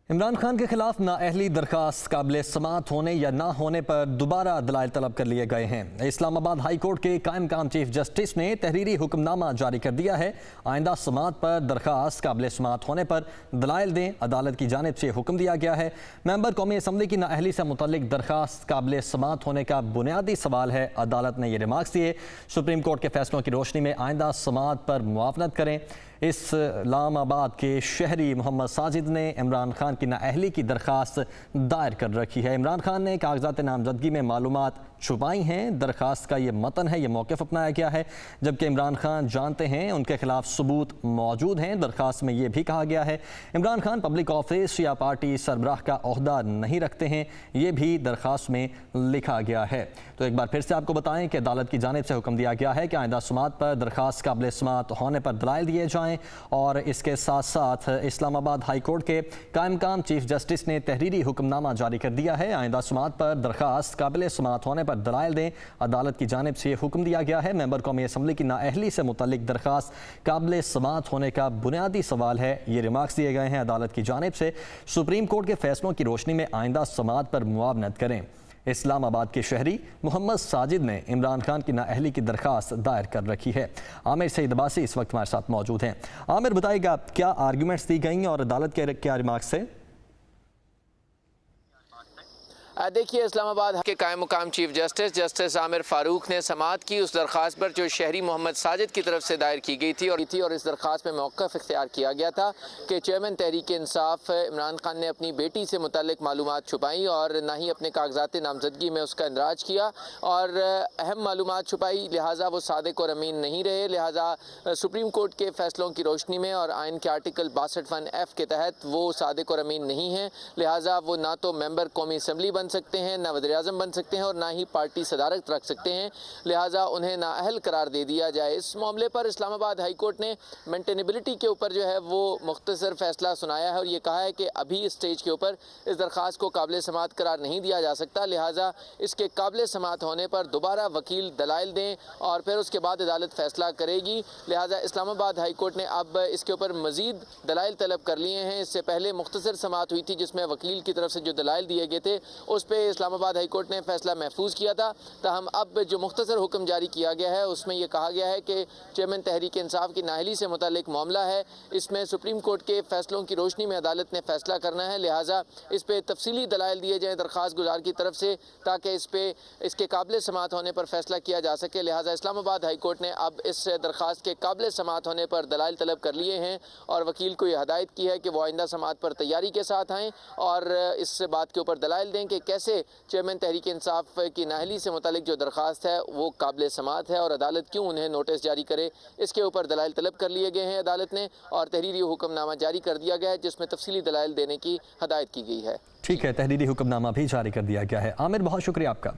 इमरान खान के खिलाफ नाअहली दरखास्त काबिल समाअत होने या ना होने पर दोबारा दलाइल तलब कर लिए गए हैं। इस्लामाबाद हाई कोर्ट के कायम काम चीफ जस्टिस ने तहरीरी हुक्मनामा जारी कर दिया है। आइंदा समाअत पर दरखास्त काबिल समाअत होने पर दलाइल दें, अदालत की जानिब से हुक्म दिया गया है। मेंबर कौमी असम्बली की नाअहली से मुतल्लिक दरखास्त काबिल समाअत होने का बुनियादी सवाल है। अदालत ने ये रिमार्क्स दिए। सुप्रीम कोर्ट के फैसलों की रोशनी में आइंदा समाअत पर मुआवनत करें। इस्लामाबाद के शहरी मोहम्मद साजिद ने इमरान खान की नाअहली की दरखास्त दायर कर रखी है। इमरान खान ने कागजात नामजदगी में मालूमात छुपाई हैं। दरखास्त का ये मतन है, ये मौक़िफ़ अपनाया गया है, जबकि इमरान खान जानते हैं उनके खिलाफ सबूत मौजूद हैं। दरखास्त में ये भी कहा गया है इमरान खान पब्लिक ऑफिस या पार्टी सरबराह का ओहदा नहीं रखते हैं, ये भी दरखास्त में लिखा गया है। तो एक बार फिर से आपको बताएं कि अदालत की जानिब से हुक्म दिया गया है कि आइंदा समाअत पर दरखास्त काबिल समाअत होने पर दलाइल दिए जाएँ। और इसके साथ साथ इस्लामाबाद हाई कोर्ट के कायम काम चीफ जस्टिस ने तहरीरी हुक्मनामा जारी कर दिया है। आइंदा समाअत पर दरखास्त काबिल समाअत होने पर दलाइल दें, अदालत की जानिब से हुक्म दिया गया है। मेंबर कौमी असम्बली की नाअहली से मुतल्लिक दरखास्त काबिल समाअत होने का बुनियादी सवाल है। ये रिमार्क्स दिए गए हैं अदालत की जानिब से। सुप्रीम कोर्ट के फैसलों की रोशनी में आइंदा समाअत पर मुआवनत करें। इस्लामाबाद के शहरी मोहम्मद साजिद ने इमरान खान की नाअहली की दरखास्त दायर कर रखी है। आमिर सईद अब्बासी इस वक्त हमारे साथ मौजूद हैं। आमिर, बताइएगा क्या आर्गूमेंट्स दी गई और अदालत के क्या रिमार्क्स है? देखिए, इस्लामाबाद के कायम मुकाम चीफ जस्टिस आमिर फारूक ने समाअत की उस दरखास्त पर जो शहरी मोहम्मद साजिद की तरफ से दायर की गई थी और इस दरखास्त में मौक़िफ़ इख्तियार किया गया था कि चेयरमैन तहरीक इंसाफ इमरान खान ने अपनी बेटी से मुतल्लिक मालूमात छुपाई और ना ही अपने कागजात नामजदगी में उसका इंदराज किया और अहम मालूमात छुपाई, लिहाजा वो सादिक और अमीन नहीं रहे। लिहाजा सुप्रीम कोर्ट के फैसलों की रोशनी में और आइन के आर्टिकल 62(1)(f) के तहत वो सादिक और अमीन नहीं हैं। लिहाजा वो ना तो मेंबर कौमी असम्बली बन सकते हैं, ना वज़ीर-ए-आज़म बन सकते हैं और ना ही पार्टी सदारत रख सकते हैं। लिहाजा उन्हें नाअहल करार दे दिया जाए। इस मामले पर इस्लामाबाद हाई कोर्ट ने मेंटेनेबिलिटी के ऊपर जो है वो मुख्तसर फैसला सुनाया है और ये कहा है कि अभी इस स्टेज के ऊपर इस दरख्वास्त को काबिल समाअत करार नहीं दिया जा सकता। लिहाजा इसके काबिल समाअत होने पर दोबारा वकील दलाइल दें और फिर उसके बाद अदालत फैसला करेगी। लिहाजा इस्लामाबाद हाई कोर्ट ने अब इसके ऊपर मज़ीद दलाइल तलब कर लिए हैं। इससे पहले मुख्तसर समाअत हुई थी जिसमें वकील की तरफ से जो दलाइल दिए गए थे उस पर इस्लामाबाद हाई कोर्ट ने फैसला महफूज किया था। ताहम अब जो मुख्तसर हुक्म जारी किया गया है उसमें यह कहा गया है कि चेयरमैन तहरीक इंसाफ की नाअहली से मुताल्लिक मामला है, इसमें सुप्रीम कोर्ट के फैसलों की रोशनी में अदालत ने फैसला करना है। लिहाजा इस पर तफसीली दलाइल दिए जाएँ दरख्वास्त गुजार की तरफ से ताकि इसके काबिल समाअत होने पर फैसला किया जा सके। लिहाजा इस्लामाबाद हाई कोर्ट ने अब इस दरख्वास्त के काबिल समाअत होने पर दलाइल तलब कर लिए हैं और वकील को यह हदायत की है कि वो आइंदा समाअत पर तैयारी के साथ आएँ और इस बात के ऊपर दलाइल दें कि कैसे चेयरमैन तहरीक इंसाफ की नाअहली से मुतालिक जो दरख्वास्त है वो काबिल समाअत है और अदालत क्यों उन्हें नोटिस जारी करे, इसके ऊपर दलाइल तलब कर लिए गए हैं अदालत ने और तहरीरी हुक्मनामा जारी कर दिया गया है जिसमें तफसीली दलाइल देने की हदायत की गई है। ठीक है, तहरीरी हुक्मनामा भी जारी कर दिया गया है। आमिर, बहुत शुक्रिया आपका।